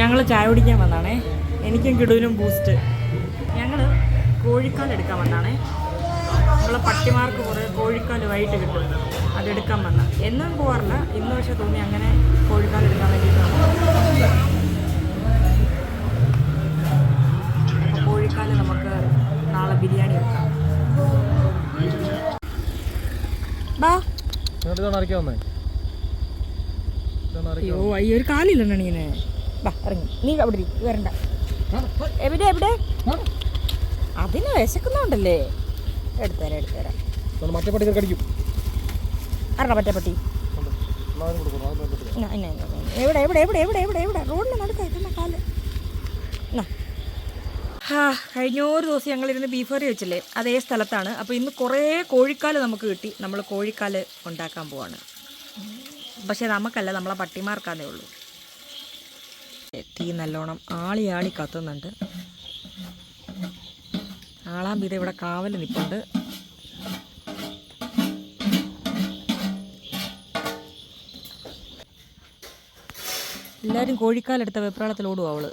ഞങ്ങൾ ചായ കുടിക്കാൻ വന്നാണേ. എനിക്കും കിടുവിനും ബൂസ്റ്റ്. ഞങ്ങൾ കോഴിക്കാൽ എടുക്കാൻ വന്നാണേ. നമ്മളെ പട്ടിമാർക്ക് കുറേ കോഴിക്കാൽ വൈകിട്ട് കിട്ടും, അതെടുക്കാൻ വന്ന. എന്നും പോകാറില്ല, ഇന്ന് പക്ഷെ തോന്നി അങ്ങനെ കോഴിക്കാൽ എടുക്കാൻ വേണ്ടിയിട്ടാണ്. അപ്പോൾ കോഴിക്കാൽ നമുക്ക് നാളെ ബിരിയാണി വെക്കാം. ബാ. അയ്യോ അയ്യോ, ഒരു കാലില്ലണ്ണ ഇങ്ങനെ. ബാ ഇറങ്ങി, നീ അവിടെ വരണ്ട. എവിടെ എവിടെ? അതിന് വിശക്കുന്നുണ്ടല്ലേ? എടുത്തരാം എടുത്തരാം. അറിഞ്ഞ മറ്റേപ്പട്ടി എവിടെ എവിടെ എവിടെ എവിടെ എവിടെ എവിടെ? റോഡിന് നടുക്കായിട്ടുള്ള കാല്. കഴിഞ്ഞ ഒരു ദിവസം ഞങ്ങളിരുന്ന് ബീഫ് കറി വെച്ചില്ലേ, അതേ സ്ഥലത്താണ്. അപ്പോൾ ഇന്ന് കുറേ കോഴിക്കാല് നമുക്ക് കിട്ടി. നമ്മൾ കോഴിക്കാല് ഉണ്ടാക്കാൻ പോവാണ്. പക്ഷേ നമുക്കല്ല, നമ്മളെ പട്ടിമാർക്കാന്നേ ഉള്ളൂ. തീ നല്ലോണം ആളി ആളി കത്തുന്നുണ്ട്. ആളാൻ വീതം ഇവിടെ കാവൽ നിൽപ്പുണ്ട്. എല്ലാവരും കോഴിക്കാലെടുത്ത വെപ്രാളത്തിൽ ഓടും അവള്.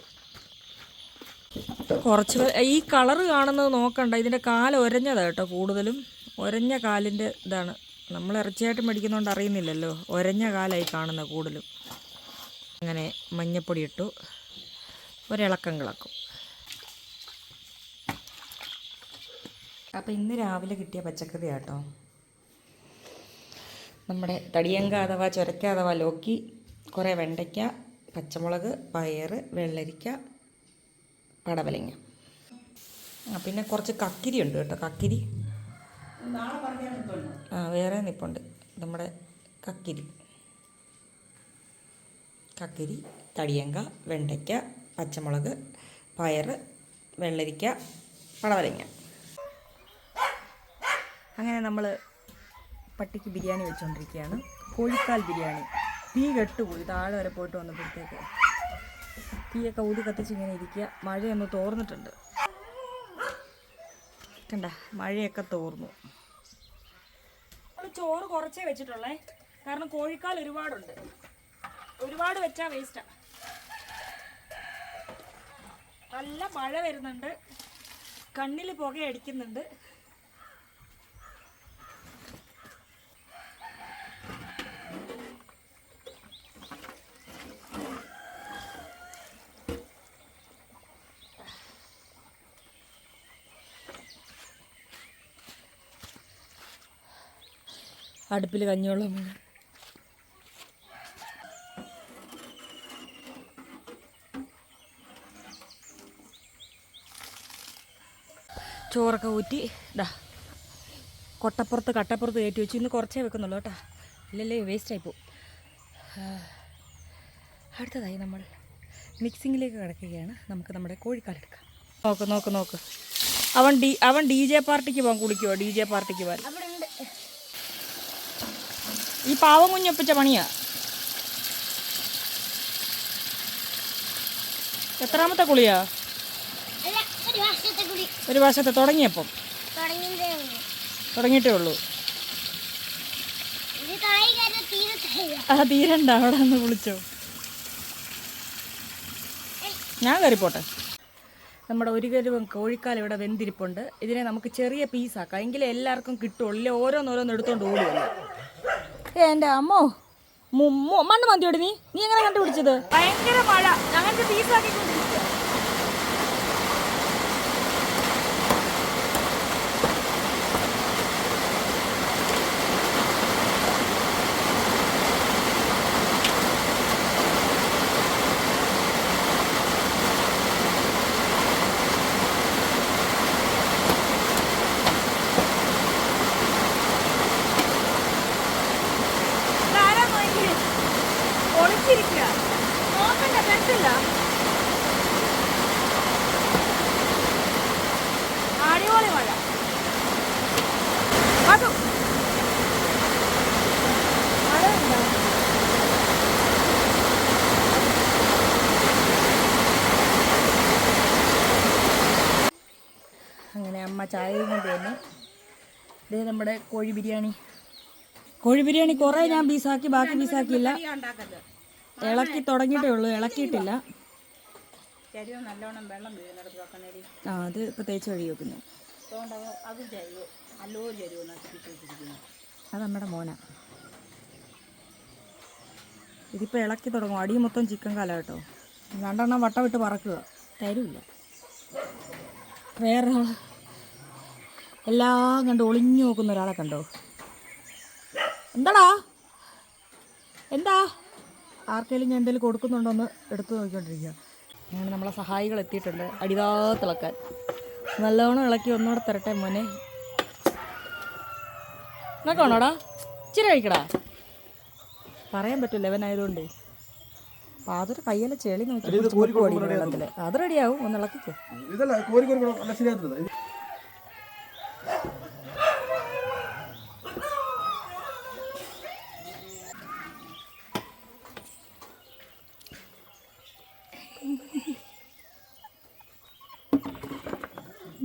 കുറച്ച് ഈ കളറ് കാണുന്നത് നോക്കണ്ട, ഇതിൻ്റെ കാല് ഒരഞ്ഞതാണ് കേട്ടോ. കൂടുതലും ഒരഞ്ഞ കാലിൻ്റെ ഇതാണ്. നമ്മൾ ഇറച്ചിയായിട്ട് മേടിക്കുന്നതുകൊണ്ട് അറിയുന്നില്ലല്ലോ, ഒരഞ്ഞ കാലായി കാണുന്ന കൂടുതലും. അങ്ങനെ മഞ്ഞപ്പൊടി ഇട്ടു, ഒരിളക്കം കിളക്കും. അപ്പം ഇന്ന് രാവിലെ കിട്ടിയ പച്ചക്കറി കേട്ടോ. നമ്മുടെ തടിയങ്ക അഥവാ ചൊരക്ക അഥവാ ലോക്കി, കുറേ വെണ്ടയ്ക്ക, പച്ചമുളക്, പയറ്, വെള്ളരിക്ക, പടവലങ്ങ. പിന്നെ കുറച്ച് കക്കിരി ഉണ്ട് കേട്ടോ. കക്കിരി വേറെ നിൽപ്പുണ്ട്. നമ്മുടെ കക്കിരി, തടിയങ്ക, വെണ്ടയ്ക്ക, പച്ചമുളക്, പയറ്, വെള്ളരിക്ക, പടവലങ്ങ. അങ്ങനെ നമ്മൾ പട്ടിക്ക് ബിരിയാണി വെച്ചുകൊണ്ടിരിക്കുകയാണ്. കോഴിക്കാൽ ബിരിയാണി. തീ കെട്ടുപോയി, താഴെ വരെ പോയിട്ട് വന്നപ്പോഴത്തേക്ക് തീയൊക്കെ ഊതി കത്തിച്ച് ഇങ്ങനെ ഇരിക്കുക. മഴയൊന്ന് തോർന്നിട്ടുണ്ട് കണ്ട, മഴയൊക്കെ തോർന്നു. നമ്മൾ ചോറ് കുറച്ചേ വെച്ചിട്ടുള്ളേ, കാരണം കോഴിക്കാൽ ഒരുപാടുണ്ട്. ഒരുപാട് വെച്ചാൽ വേസ്റ്റാണ്. നല്ല മഴ വരുന്നുണ്ട്, കണ്ണിൽ പുകയടിക്കുന്നുണ്ട്. അടുപ്പിൽ കഞ്ഞിവെള്ളം വേണം. ചോറൊക്കെ ഊറ്റി കട്ടപ്പുറത്ത് കയറ്റി വെച്ചു. ഇന്ന് കുറച്ചേ വെക്കുന്നുള്ളൂ കേട്ടോ, ഇല്ലല്ലേ വേസ്റ്റായിപ്പോൾ. അടുത്തതായി നമ്മൾ മിക്സിങ്ങിലേക്ക് കിടക്കുകയാണ്. നമുക്ക് നമ്മുടെ കോഴിക്കാലെടുക്കാം. നോക്ക് അവൻ ഡി ജെ പാർട്ടിക്ക് പോകാൻ കുളിക്കുമോ? ഡി ജെ പാർട്ടിക്ക് പോകാൻ ഈ പാവം കുഞ്ഞൊപ്പിച്ച പണിയാ. എത്രാമത്തെ കുളിയാ? ഒരു വർഷത്തെ. തുടങ്ങിയപ്പം തുടങ്ങിയിട്ടേ ഉള്ളൂ. തീരണ്ട, അവിടെ ഒന്ന് കുളിച്ചോ. ഞാൻ കയറിപ്പോട്ടെ. നമ്മുടെ ഒരു കരുവം കോഴിക്കാൽ ഇവിടെ വെന്തിരിപ്പുണ്ട്. ഇതിനെ നമുക്ക് ചെറിയ പീസാക്കാം, എങ്കിലേ എല്ലാവർക്കും കിട്ടുള്ളൂ. ഇല്ലേ ഓരോന്നോരോന്ന് എടുത്തോണ്ട് ഓടുമല്ലോ. എൻ്റെ അമ്മോ, മണ്ണ് മന്തിയോട് നീ എങ്ങനെ കണ്ടുപിടിച്ചത്? ഭയങ്കര മഴ, ഞങ്ങൾക്ക് പീസാക്കിക്കൊണ്ടിരിക്കുക. നോക്കണ്ട, പെട്ടില്ല. അടിപൊളി മഴ. അതും മഴ ഉണ്ടോ? അങ്ങനെ അമ്മ ചായയും കൊണ്ട് വന്നു. ഇതേ നമ്മുടെ കോഴി ബിരിയാണി. കുറേ ഞാൻ പീസാക്കി, ബാക്കി പീസാക്കിയില്ല. ഇളക്കി തുടങ്ങിയിട്ടേ ഉള്ളൂ, ഇളക്കിയിട്ടില്ല. ചരുവം നല്ലോണം വെള്ളം വീഴുന്നിടത്ത് വെക്കണേടി. ആ അത് ഇപ്പോൾ തേച്ച് കഴുകി വെക്കുന്നു. അതുകൊണ്ട് അത് ചരുവ് നല്ലൊരു ചരുവ് നശിപ്പിച്ച് വെച്ചിരിക്കുന്നു. അത് നമ്മുടെ മോനാ. ഇതിപ്പോൾ ഇളക്കി തുടങ്ങും. അടി മൊത്തം ചിക്കൻ കാല കേട്ടോ. 2 എണ്ണം വട്ടം വിട്ട് പറക്കുക. തരില്ല. വേറെ എല്ലാം കണ്ട് ഒളിഞ്ഞു നോക്കുന്ന ഒരാളെ കണ്ടോ? എന്താടാ എന്താ? ആർക്കെങ്കിലും ഞാൻ എന്തെങ്കിലും കൊടുക്കുന്നുണ്ടോയെന്ന് എടുത്തു നോക്കിക്കൊണ്ടിരിക്കുക. അങ്ങനെ നമ്മളെ സഹായികൾ എത്തിയിട്ടുണ്ട് അടിതാത്തിളക്കാൻ. നല്ലവണ്ണം ഇളക്കി ഒന്നുകൂടെ തരട്ടെ മോനെ. നോക്കണോടാ, ഇച്ചിരി കഴിക്കടാ. പറയാൻ പറ്റില്ല ഇവനായതുകൊണ്ട്. അപ്പം അതൊരു കയ്യിലെ ചെളി നോക്കി വെള്ളത്തിൽ അത് റെഡിയാവും. ഒന്ന് ഇളക്കിക്കോ.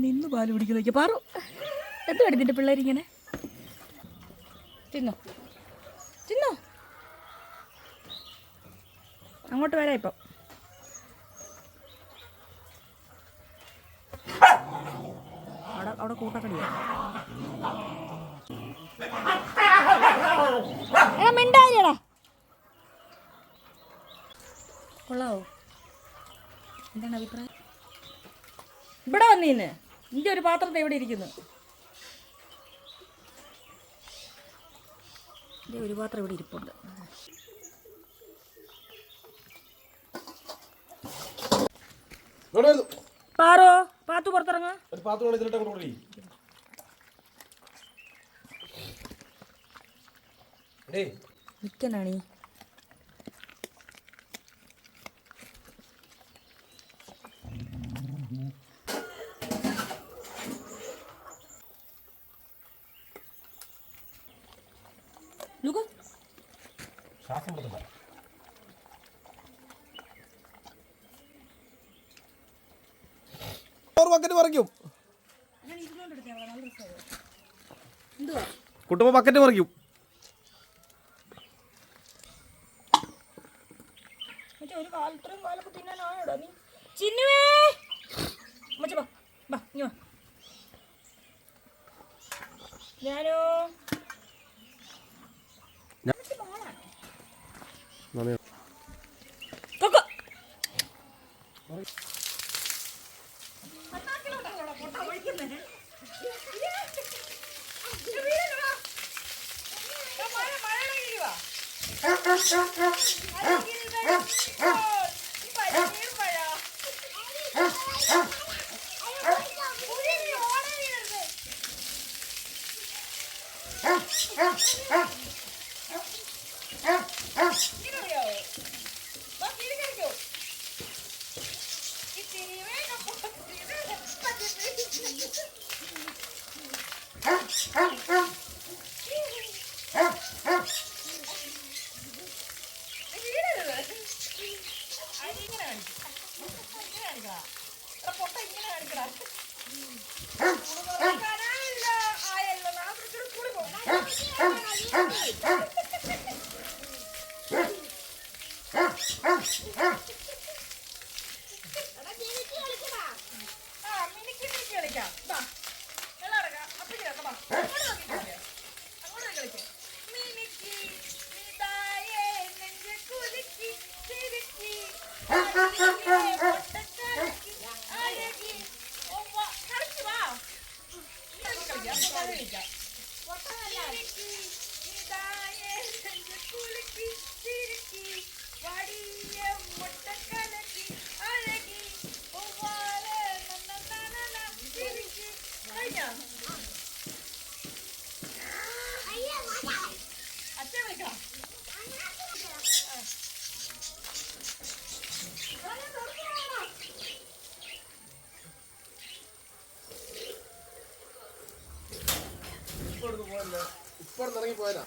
നിന്ന് പാല് പിടിക്കുന്നൊക്കെ പാറു. എന്ത് നിന്റെ പിള്ളേരിങ്ങനെ തിന്നോ തിന്നോ. അങ്ങോട്ട് വരാം ഇപ്പം. അവിടെ കൂട്ടക്കടിയാ. മിണ്ടായില്ലടാ. കൊള്ളാവോ? എന്താണ് അഭിപ്രായം? ഇവിടെ വന്നീന്ന് നിന്റെ ഒരു പാത്രത്തെ ഇവിടെ ഇരിക്കുന്നു. ഒരു പാത്രം ഇവിടെ ഇരിപ്പുണ്ട്. പാറോ പാത്തു പുറത്തിറങ്ങ. മിക്കനാണീ കുട്ടുമ്പോ ബക്കറ്റ് മറിക്കും. ഒരു കാലത്രയും കാലൊക്കെ തിന്നാനായോടാ നീ. ചിന്നുവേ ഞാനോ ഇപ്പൊ ഇറങ്ങി പോയതാ.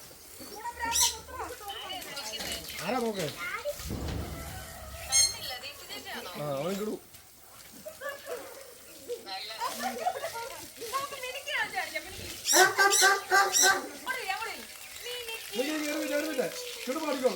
ആരാ നോക്ക്? അവൻ കിടൂ. പാടിക്കോ.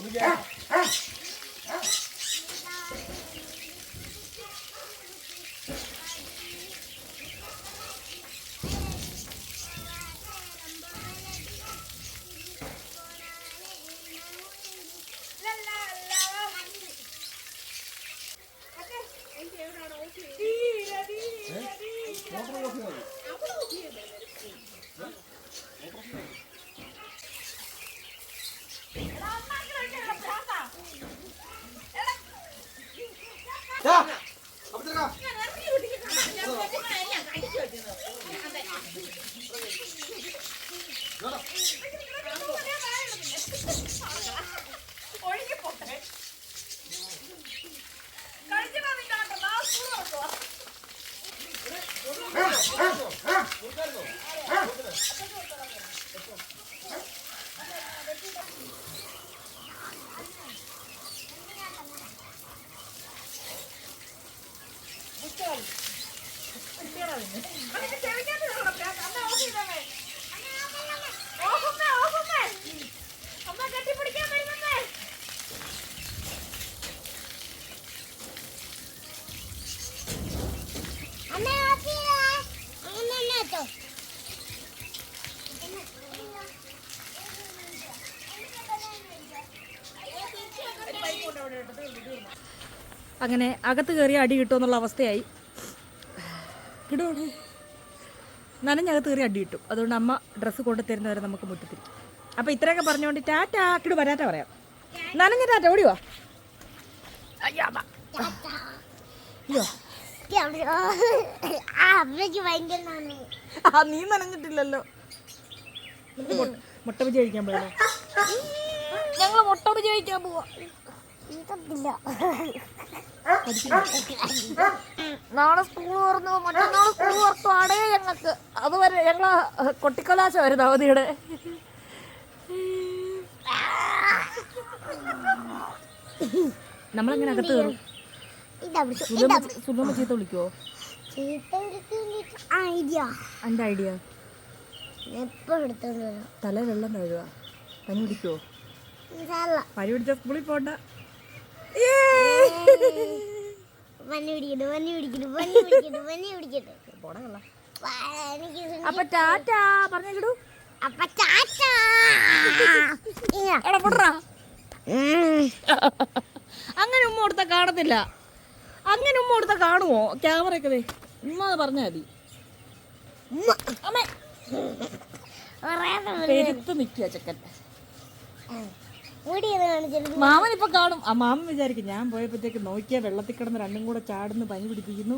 അങ്ങനെ അകത്ത് കയറി അടി കിട്ടുമെന്നുള്ള അവസ്ഥയായി. കിടുവാണ് നനഞ്ഞകത്ത് കയറി അടി കിട്ടും. അതുകൊണ്ട് അമ്മ ഡ്രസ്സ് കൊണ്ടു തരുന്നവരെ നമുക്ക് മുറ്റത്തിരിക്കും. അപ്പോൾ ഇത്രയൊക്കെ പറഞ്ഞുകൊണ്ട് ടാറ്റാ കിടു വരാറ്റ പറയാം. നനഞ്ഞ ടാറ്റ ഓടിവാ. അയ്യോ നീ നനഞ്ഞിട്ടില്ലല്ലോ. മുട്ട ബജി കഴിക്കാൻ പോയാലോ? ഞങ്ങൾ മുട്ട ബജി കഴിക്കാൻ പോവാ. നാളെ സ്കൂൾ തുറന്നു, മറ്റന്നാൾ സ്കൂൾ തുറക്കുവാണേ ഞങ്ങൾക്ക്. അതുവരെ ഞങ്ങൾ കൊട്ടിക്കലാശ വരുന്ന അവധിയുടെ. നമ്മളെങ്ങനെ അകത്ത് കയറും? സുലഭ ചീത്ത വിളിക്കുവോ? എൻ്റെ ഐഡിയ തല വെള്ളം കഴുകുക. പനി പിടിക്കുവോ? പനി പിടിച്ച സ്കൂളിൽ പോണ്ട. അപ്പൊ ടാറ്റാ പറഞ്ഞിടൂ. അങ്ങനെ ഉമ്മ കൊടുത്ത കാണത്തില്ല. അങ്ങനെ ഉമ്മ കൊടുത്ത കാണുമോ? ക്യാമറയൊക്കെ ഉമ്മ പറഞ്ഞാൽ മതി. പെരുത്ത് നിൽക്കുക ചെക്കൻ. മാമൻ ഇപ്പൊ കാണും. ആ മാമൻ വിചാരിക്കും ഞാൻ പോയപ്പോഴത്തേക്ക് നോക്കിയാ വെള്ളത്തിൽ കിടന്ന് രണ്ടും കൂടെ ചാടുന്നു, പനി പിടിപ്പിക്കുന്നു.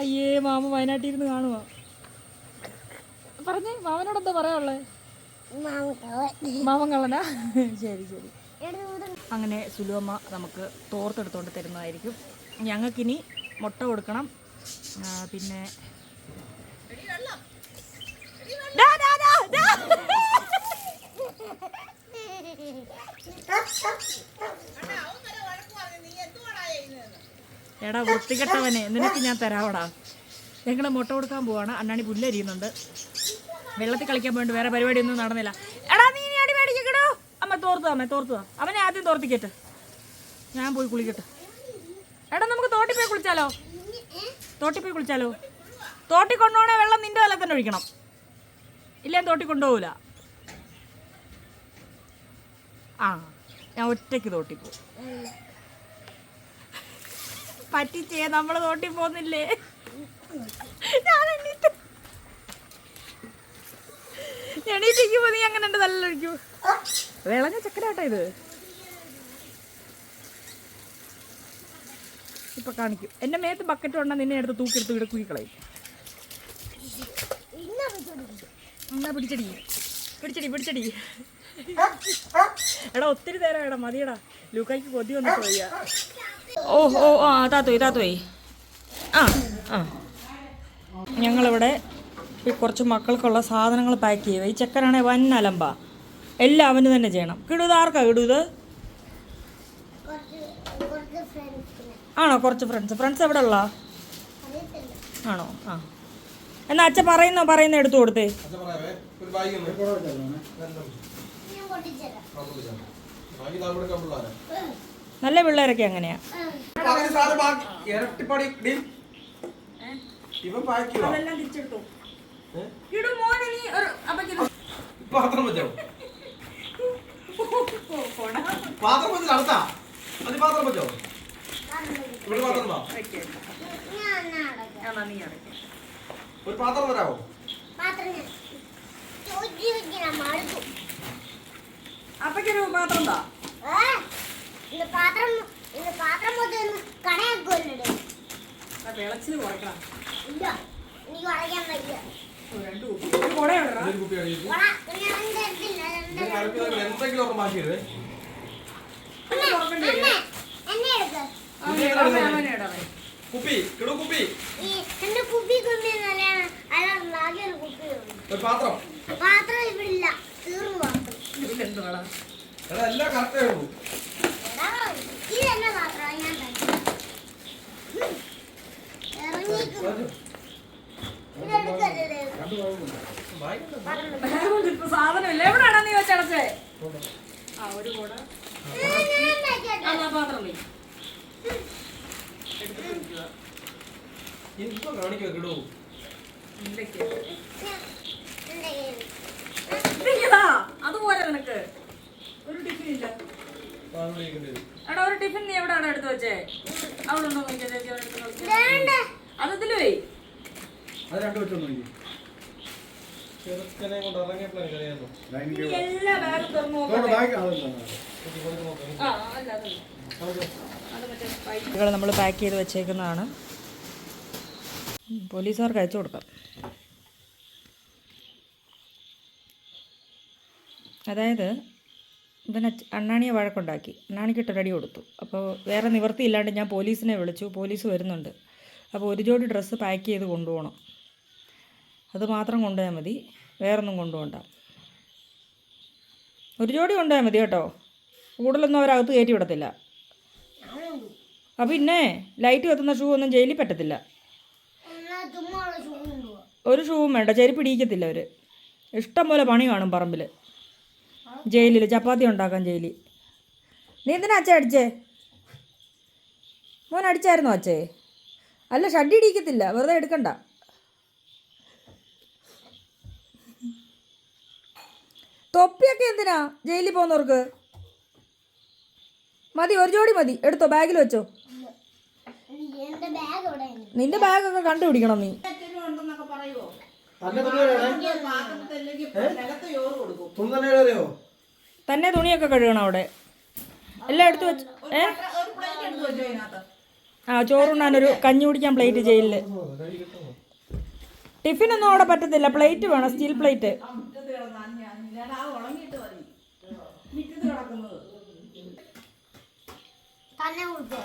അയ്യേ മാമ വയനാട്ടിൽ ഇരുന്ന് കാണുമോ? പറഞ്ഞേ മാമനോട് എന്താ പറയാനുള്ളേ? മാമൻ കള്ളനാ? ശരി ശരി. അങ്ങനെ സുലുവമ്മ നമുക്ക് തോർത്തെടുത്തോണ്ട് തരുന്നതായിരിക്കും. ഞങ്ങൾക്കിനി മുട്ട കൊടുക്കണം. പിന്നെ എടാ വൃത്തികെട്ടവനെ, നിനക്ക് ഞാൻ തരാവടാ. ഞങ്ങൾ മുട്ട കൊടുക്കാൻ പോവാണ്. അണ്ണാണി പുല്ലരിയുന്നുണ്ട്. വെള്ളത്തിൽ കളിക്കാൻ പോയിട്ട് വേറെ പരിപാടിയൊന്നും നടന്നില്ല. എടാ നീ അടി മേടിക്കോ? അമ്മ തോർത്തുവാ. അവനെ ആദ്യം തോർത്തിക്കട്ടെ, ഞാൻ പോയി കുളിക്കട്ടെ. എടാ നമുക്ക് തോട്ടിൽ പോയി കുളിച്ചാലോ? തോട്ടി കൊണ്ടുപോകണേ വെള്ളം നിന്റെ തല തന്നെ ഒഴിക്കണം. ഇല്ലേ തോട്ടി കൊണ്ടുപോകൂല. ആ ഞാൻ ഒറ്റയ്ക്ക് തോട്ടി പോകും. പറ്റിച്ചേ, നമ്മള് തോട്ടി പോകുന്നില്ലേ? ഞാൻ എണീറ്റിരിക്കുമ്പോ നീ അങ്ങനെ എന്റെ തലയിലൊഴിക്കൂ. വിളഞ്ഞ ചക്കരാട്ടോ ഇത്. ഇപ്പൊ കാണിക്കും. എന്റെ മേത്ത് ബക്കറ്റ് കൊണ്ടാ നിന്നെ എടുത്ത് തൂക്കിയെടുത്ത് ഇവിടെ കുഴിക്കളയും. എന്നാ പിടിച്ചടി. എടാ ഒത്തിരി നേരം എടാ മതിയടാ. ലൂക്കായ്ക്ക് കൊതി വന്നിട്ട് വയ്യ. ഓ ആ താത്തോയി. ആ ഞങ്ങളിവിടെ കുറച്ച് മക്കൾക്കുള്ള സാധനങ്ങൾ പാക്ക് ചെയ്യുക. ഈ ചെക്കനാണെ വൻ അലമ്പാ. എല്ലാം അവന് തന്നെ ചെയ്യണം. കിടൂത് ആർക്കാ കിടൂത്? ആണോ? കുറച്ച് ഫ്രണ്ട്സ് എവിടെ ഉള്ള ആണോ? ആ എന്നാ അച്ഛൻ പറയുന്ന എടുത്തു കൊടുത്തേ. നല്ല പിള്ളേരൊക്കെ അങ്ങനെയാ. അതെല്ലാം തിരിച്ചെടുത്തു. പാത്രം വെച്ചോ? പാത്രം വെച്ച് നടത്താ. അത് പാത്രം വെച്ചോ? ഇവിടെ പാത്രം താ. എന്നാ നീ അടയ്ക്ക. ഒരു പാത്രം തരാമോ? അപ്പയ്ക്കൊരു പാത്രം താ. വിളച്ചിൽ കുറയ്ക്കണം. രണ്ട് കുപ്പി. ഒരു കുട ഇടടാ. ഒരു കുപ്പി അടിയിട്ട്. ഇത് കലക്കി എന്തെങ്കിലും ഒരെണ്ണം മാറ്റിയിടേ. കുപ്പി കിടു കുപ്പി. ഒരു പാത്രം. എടാ എല്ലാം കറക്റ്റേ ഉള്ളൂ. സാധനമില്ല. എവിടെയാണോ നീ വെച്ചടച്ചേ? ആ ഒരു കൂട പാത്രം നീ ഇപ്പൊ കാണിക്കുക കിടു. അതുപോലെ നിനക്ക് ഒരു ടിഫിൻ ഇല്ല. എടാ ഒരു ടിഫിൻ നീ എവിടെയാണ് എടുത്ത് വെച്ചേ? അവിടെ ഉണ്ടോ നോക്കിയാ ചേച്ചി? അതില് പോയി. അത് രണ്ടു വെച്ചൊന്നും ചെറുക്കനെ കൊണ്ട് ഇറങ്ങിയപ്പോഴാണ് കറിയാലോ. എല്ലാ ബാഗും തുറന്നു നമ്മൾ പാക്ക് ചെയ്ത് വെച്ചേക്കുന്നതാണ്. പോലീസുകാർക്ക് അയച്ചു കൊടുക്കാം. അതായത് ഇവനെ അണ്ണാണിയെ വഴക്കുണ്ടാക്കി. അണ്ണാണിക്കിട്ടൊരടി കൊടുത്തു. അപ്പോൾ വേറെ നിവൃത്തിയില്ലാണ്ട് ഞാൻ പോലീസിനെ വിളിച്ചു. പോലീസ് വരുന്നുണ്ട്. അപ്പോൾ ഒരു ജോഡി ഡ്രസ്സ് പാക്ക് ചെയ്ത് കൊണ്ടുപോകണം. അത് മാത്രം കൊണ്ടുപോയാൽ മതി, വേറൊന്നും കൊണ്ടുപോകണ്ട. ഒരു ജോഡി കൊണ്ടുപോയാൽ മതി കേട്ടോ. കൂടുതലൊന്നും അവരകത്ത് കയറ്റി വിടത്തില്ല. പിന്നെ ലൈറ്റ് കത്തുന്ന ഷൂ ഒന്നും ജയിലിൽ പറ്റത്തില്ല. ഒരു ഷൂവും വേണ്ട, ചെരുപ്പ് ഇടിക്കത്തില്ല അവർ. ഇഷ്ടം പോലെ പണി കാണും പറമ്പിൽ, ജയിലിൽ ചപ്പാത്തി ഉണ്ടാക്കാൻ ജയിലിൽ. നീ എന്തിനാ അച്ഛൻ അടിച്ചേ? മോൻ അടിച്ചായിരുന്നോ അച്ഛേ? അല്ല, ഷഡ്ഡി ഇടിക്കത്തില്ല, വെറുതെ എടുക്കണ്ട. തൊപ്പിയൊക്കെ എന്തിനാ ജയിലിൽ പോകുന്നവർക്ക്? മതി, ഒരു ജോഡി മതി, എടുത്തോ, ബാഗിൽ വെച്ചോ. നിന്റെ ബാഗൊക്കെ കണ്ടുപിടിക്കണം നീ. തന്നെ തുണിയൊക്കെ കഴുകണം അവിടെ. എല്ലാം എടുത്തു വെച്ച്. ആ, ചോറുണ്ണാനൊരു കഞ്ഞി കുടിക്കാൻ പ്ലേറ്റ് ജയിലിൽ. ടിഫിനൊന്നും അവിടെ പറ്റത്തില്ല, പ്ലേറ്റ് വേണം, സ്റ്റീൽ പ്ലേറ്റ്.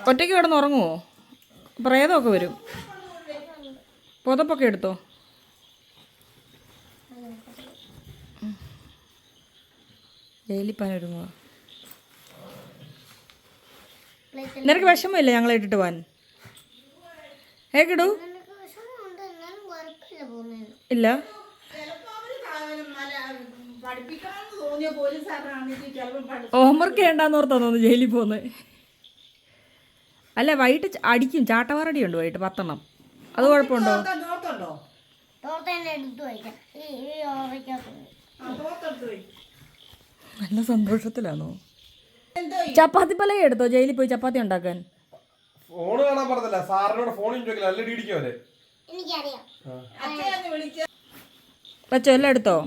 ഒറ്റയ്ക്ക് കിടന്ന് ഉറങ്ങുമോ? പ്രേതമൊക്കെ വരും. പുതപ്പൊക്കെ എടുത്തോ. ജയിലിപ്പാൻ ഒരുങ്ങുക. നിനക്ക് വിഷമമില്ല ഞങ്ങളെ ഇട്ടിട്ട് പോവാൻ? കിടു ഇല്ല. ഹോംവർക്ക് ചെയ്യണ്ടെന്ന് ഓർത്താ തോന്നുന്നു ജയിലിൽ പോകുന്നത്. അല്ല, വൈകിട്ട് അടിക്കും, ചാട്ടവാറടി ഉണ്ട് വൈകിട്ട് 10 അത് കുഴപ്പമുണ്ടോ? നല്ല സന്തോഷത്തിലാണോ? ചപ്പാത്തി പലക എടുത്തോ ജയിലിൽ പോയി ചപ്പാത്തി ഉണ്ടാക്കാൻ? ഫോണ് കാണാൻ പറഞ്ഞില്ല, സാറിനോട് ഫോണിൽ ചോദിക്കില്ല, നല്ല ഇടിക്കുമല്ലേ. വെച്ചോ, എല്ലാം എടുത്തോ.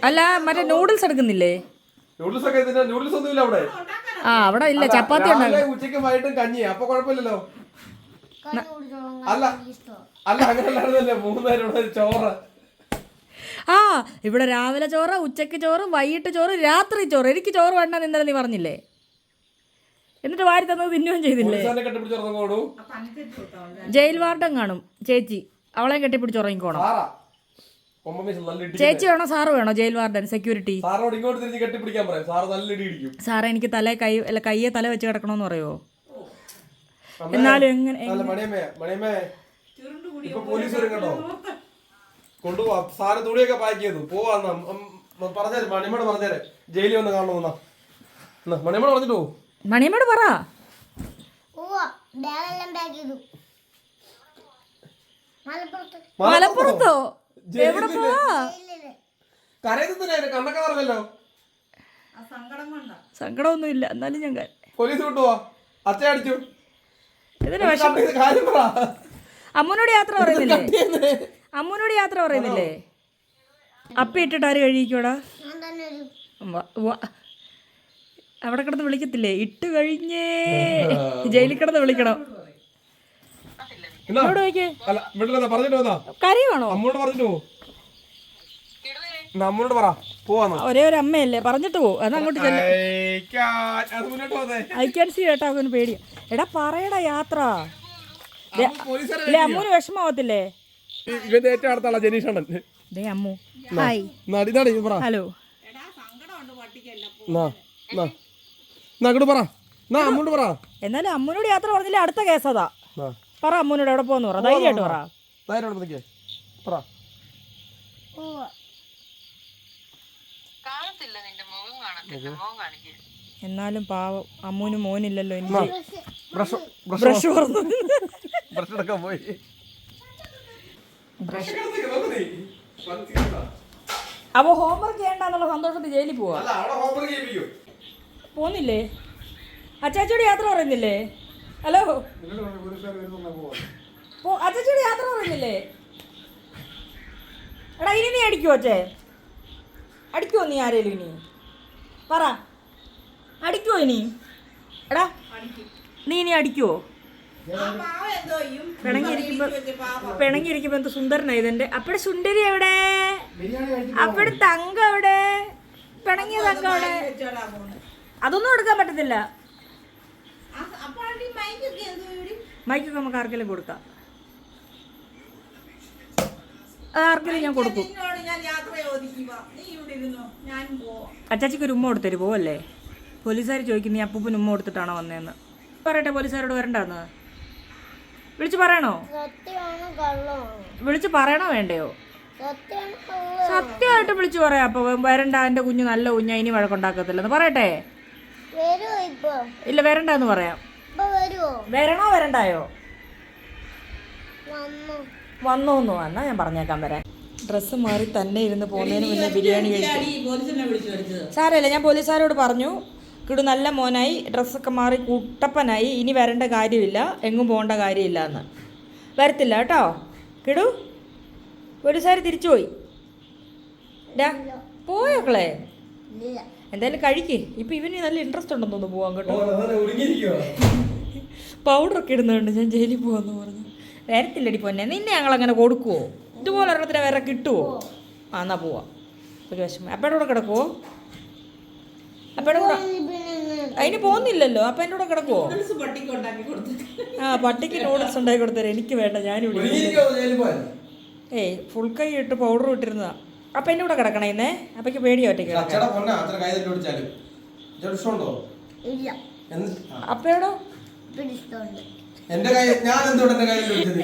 അല്ല, മറ്റേ നൂഡിൽസ് എടുക്കുന്നില്ലേ? നൂഡിൽസ് ഒക്കെ നൂഡിൽസ് ഒന്നും ഇല്ല അവിടെ. ആ, അവിടെ ഇല്ല, ചപ്പാത്തി ഉണ്ടാകും. ഉച്ചയ്ക്കും വൈകിട്ടും കഞ്ഞി, അപ്പൊ കുഴപ്പമില്ലല്ലോ. അല്ല അല്ല അങ്ങനല്ലായിരുന്നല്ലേ 3 നേരം ചോറ്. ആ, ഇവിടെ രാവിലെ ചോറ്, ഉച്ചയ്ക്ക് ചോറ്, വൈകിട്ട് ചോറ്, രാത്രി ചോറ്. എനിക്ക് ചോറ് വേണ്ട ഇന്നലെ നീ പറഞ്ഞില്ലേ? എന്നിട്ട് വാരി തന്നത് തിന്നുകയും ചെയ്തില്ലേ? ജയിൽ വാർഡൻ കാണും ചേച്ചി, അവളെയും കെട്ടിപ്പിടിച്ച് ഉറങ്ങിക്കോണം. ചേച്ചി വേണോ സാറ് വേണോ ജയിൽ വാർഡൻ സെക്യൂരിറ്റി? സാറേ, എനിക്ക് കയ്യെ തല വെച്ച് കിടക്കണമെന്ന് പറയുമോ? എന്നാലും എങ്ങനെ കൊണ്ടുപോവാ. സാറ് തുണിയൊക്കെ പാക്ക് ചെയ്തു പോവാ. പറഞ്ഞേരെ മണിമോട് പറഞ്ഞേരെ ജയിലിൽ വന്ന് കാണണമെന്നാ. മണിമോട് പറഞ്ഞിട്ട് പോവും. മണിയമ്മയോട് പറ. മലപ്പുറത്തോ? എവിടെ പോവാ? കരയുന്നതിനാ കണ്ണൊക്കെ പറഞ്ഞല്ലോ. ആ സങ്കടം കൊണ്ടാ. സങ്കടമൊന്നുമില്ല, എന്നാലും ഞാൻ പോലീസ് കൊണ്ടുപോവാ. അച്ഛൻ അടിച്ചു. ഇതിന് വിഷം. കാര്യം പറ. അമ്മൂനോട് യാത്ര പറയുന്നില്ലേ? അമ്മൂനോട് യാത്ര പറയുന്നില്ലേ? അപ്പി ഇട്ടിട്ട് ആര് കഴിക്കോടാ? അവിടെ കിടന്ന് വിളിക്കത്തില്ലേ? ഇട്ട് കഴിഞ്ഞേ ജയിലിൽ കിടന്ന് വിളിക്കണം. പറഞ്ഞിട്ട് വന്നാ കരയുവാണോ? അമ്മോട് പറഞ്ഞിട്ട് പോ. അമ്മോട് പറ പോവാന്നോ. ഒരേ ഒരു അമ്മയല്ലേ, പറഞ്ഞിട്ട് പോ. അത് അങ്ങോട്ട് ഐക്യാൻസി കേട്ടാ അവന് പേടിയാ. എടാ പറയടാ യാത്ര. അമ്മൂന് വിഷമാവത്തില്ലേ? ഇവന്റെ ഏറ്റവും അടുത്തുള്ള ജനീഷണ്ണൻ. അമ്മു ഹായ്. ഹലോ. അമ്മോട് പറ. എന്നാലും അമ്മൂനോട് യാത്ര പറഞ്ഞില്ലേ അടുത്ത കേസതാ. പറ അമ്മൂനോട് എവിടെ പോന്ന് പറ, ധൈര്യമായിട്ട് പറ. എന്നാലും പാവം അമ്മൂന് മോനില്ലല്ലോ. എനിക്ക് ബ്രഷ് പറഞ്ഞു. അപ്പൊ ഹോംവർക്ക് ചെയ്യണ്ടെന്നുള്ള സന്തോഷത്തിൽ ജയിലിൽ പോവാ. പോന്നില്ലേ? അച്ചാച്ചിയോട് യാത്ര പറയുന്നില്ലേ? ഹലോ, അച്ചാച്ചിയോട് യാത്ര പറയുന്നില്ലേ? എടാ ഇനി നീ അടിക്കുവോ? അച്ഛേ അടിക്കുവോ? നീ ആരേലും ഇനി പറ, അടിക്കുവോ ഇനി? എടാ നീ ഇനി അടിക്കുവോ? പിണങ്ങിയിരിക്കുമ്പോ എന്ത് സുന്ദരനായി ഇതെന്റെ. അപ്പടെ സുന്ദരി എവിടെ? അപ്പടെ തങ്കം എവിടെ? പിണങ്ങിയ തങ്കം എവിടെ? അതൊന്നും എടുക്കാൻ പറ്റത്തില്ല. മൈക്കൊക്കെ നമുക്ക് ആർക്കെങ്കിലും കൊടുക്കാം. ആർക്കെങ്കിലും ഞാൻ കൊടുക്കും. അച്ചാച്ചിക്ക് ഒരു ഉമ്മ കൊടുത്തരു പോവല്ലേ? പോലീസുകാർ ചോദിക്കും നീ അപ്പൂപ്പന് ഉമ്മ കൊടുത്തിട്ടാണോ വന്നതെന്ന്. പറയട്ടെ പോലീസുകാരോട് വരണ്ടെന്ന് വിളിച്ചു പറയണോ? വിളിച്ചു പറയണോ വേണ്ടയോ? സത്യമായിട്ട് വിളിച്ചു പറയാം. അപ്പൊ വരണ്ട, എന്റെ കുഞ്ഞു നല്ല കുഞ്ഞാ, ഇനി വഴക്കുണ്ടാക്കത്തില്ലെന്ന് പറയട്ടെ. ഇല്ല വരണ്ടെന്ന് പറയാം. വരണോ വരണ്ടായോ? വന്നോന്നു എന്നാ ഞാൻ പറഞ്ഞേക്കാൻ വരാൻ. ഡ്രസ്സ് മാറി തന്നെ ഇരുന്ന് പോകുന്നതിന് മുന്നേ ബിരിയാണി കഴിക്കും. സാരമില്ല, ഞാൻ പോലീസുകാരോട് പറഞ്ഞു കിടു നല്ല മോനായി, ഡ്രസ്സൊക്കെ മാറി കുട്ടപ്പനായി, ഇനി വരേണ്ട കാര്യമില്ല, എങ്ങും പോകേണ്ട കാര്യമില്ല എന്ന്. വരത്തില്ല കേട്ടോ കിടു. പോലീസുകാർ തിരിച്ചുപോയി. പോയോക്കളെ എന്തായാലും കഴിക്ക്. ഇപ്പം ഇവന് നല്ല ഇൻട്രസ്റ്റ് ഉണ്ടെന്ന് തോന്നുന്നു പോവാൻ കേട്ടോ. പൗഡറൊക്കെ ഇടുന്നുണ്ട്. ഞാൻ ജയിലിൽ പോവാന്ന് പറഞ്ഞു. വരത്തില്ലടി പൊന്നെ, നിന്നെ ഞങ്ങളങ്ങനെ കൊടുക്കുവോ? ഇതുപോലെ ഒരെണ്ണത്തിന് വേറെ കിട്ടുവോ? ആ എന്നാ പോവാം. ഒരു വിഷമം. അപ്പയുടെ കൂടെ കിടക്കുവോ? അപ്പയുടെ കൂടെ അതിന് പോകുന്നില്ലല്ലോ. അപ്പം എൻ്റെ കൂടെ കിടക്കുവോ? ആ പട്ടിക്ക് നൂഡിൽസ് ഉണ്ടാക്കി കൊടുത്തരാം. എനിക്ക് വേണ്ട, ഞാനിവിടെ ഫുൾ കൈ ഇട്ട് പൗഡർ ഇട്ടിരുന്നതാ. അപ്പം എൻ്റെ കൂടെ കിടക്കണേ ഇന്നേ. അപ്പയ്ക്ക് പേടിയോ ഒറ്റയ്ക്ക്? അപ്പയോടോ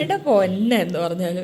എന്റെ പൊന്നെ എന്ന് പറഞ്ഞാല്